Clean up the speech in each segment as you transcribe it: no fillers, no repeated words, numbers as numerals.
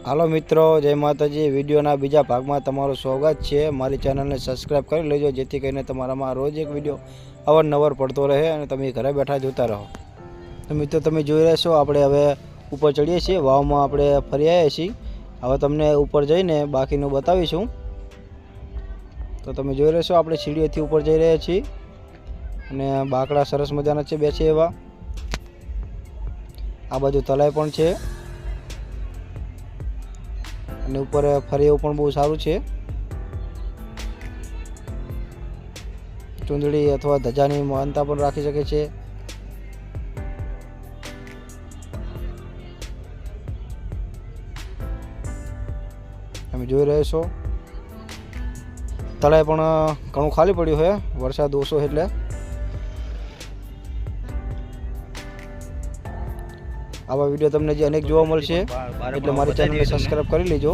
હાલો મિત્રો, જય માતાજી। વિડીયોના બીજા ભાગમાં તમારું સ્વાગત છે। મારી ચેનલને સબસ્ક્રાઈબ કરી લેજો જેથી કરીને તમારામાં રોજ એક વિડીયો અવારનવાર પડતો રહે અને તમે ઘરે બેઠા જોતા રહો। તો મિત્રો તમે જોઈ રહ્યા છો આપણે હવે ઉપર ચડીએ છીએ, વાવમાં આપણે ફરી આવ્યા છીએ। હવે તમને ઉપર જઈને બાકીનું બતાવીશું। તો તમે જોઈ રહ્યા છો આપણે સીડીએથી ઉપર જઈ રહ્યા છીએ અને બાકડા સરસ મજાના છે બેસે એવા। આ બાજુ તલાઈ પણ છે અને ઉપર ફરી એવું પણ બહુ સારું છે। ચૂંદડી અથવા ધજાની માનતા પણ રાખી શકે છે। તમે જોઈ રહ્યા છો તળાઈ પણ ઘણું ખાલી પડ્યું છે, વરસાદ ઓછો એટલે। આવા વિડીયો તમને જે અનેક જોવા મળશે એટલે મારી ચેનલને સબસ્ક્રાઈબ કરી લેજો।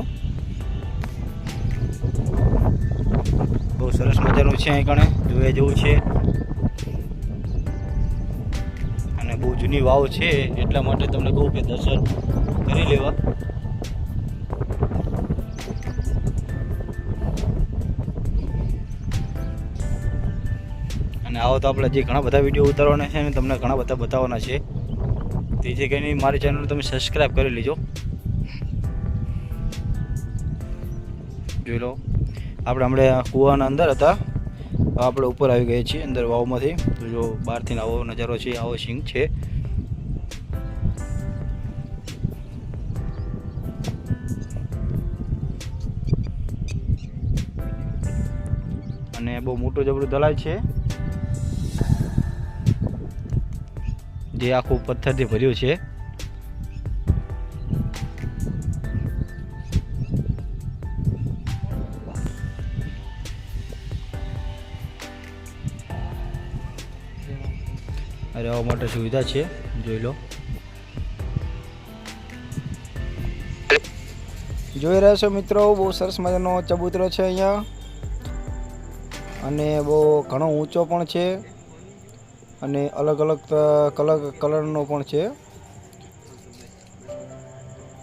બહુ સરસ મજાનું છે, અહીં કણે જોયા જેવું છે અને બહુ જૂની વાવ છે એટલા માટે તમને કહું કે દર્શન કરી લેવા। અને આવો તો આપણે જે ઘણા બધા વિડીયો ઉતારવાના છે ને તમને ઘણા બધા બતાવવાના છે, તેથી કરીને મારી ચેનલ તમે સબસ્ક્રાઈબ કરી લેજો। જોઈ લો આપણે હમણાં કૂવાના અંદર હતા, આપણે ઉપર આવી ગયા છીએ અંદર વાવમાંથી। તો જો બહારથી આવો નજારો છે, આવો સિંગ છે। અને બહુ મોટું જબરું તળાવ છે જે આખું પથ્થરથી ભર્યું છે। રહેવા માટે સુવિધા છે, જોઈ લો। જોઈ રહ્યા છો મિત્રો, બહુ સરસ મજાનો ચબૂતરો છે અહીંયા અને બહુ ઘણો ઊંચો પણ છે અને અલગ અલગ કલરનો પણ છે।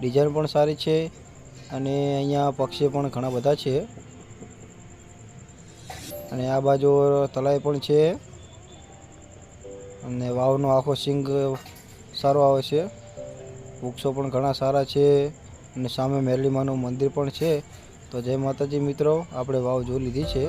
ડિઝાઇન પણ સારી છે અને અહીંયા પક્ષી પણ ઘણા બધા છે અને આ બાજુ તલાઈ પણ છે અને વાવનો આખો સિંગ સારો આવે છે। વૃક્ષો પણ ઘણા સારા છે અને સામે મેરલીમાનું મંદિર પણ છે। તો જય માતાજી મિત્રો, આપણે વાવ જોઈ લીધી છે।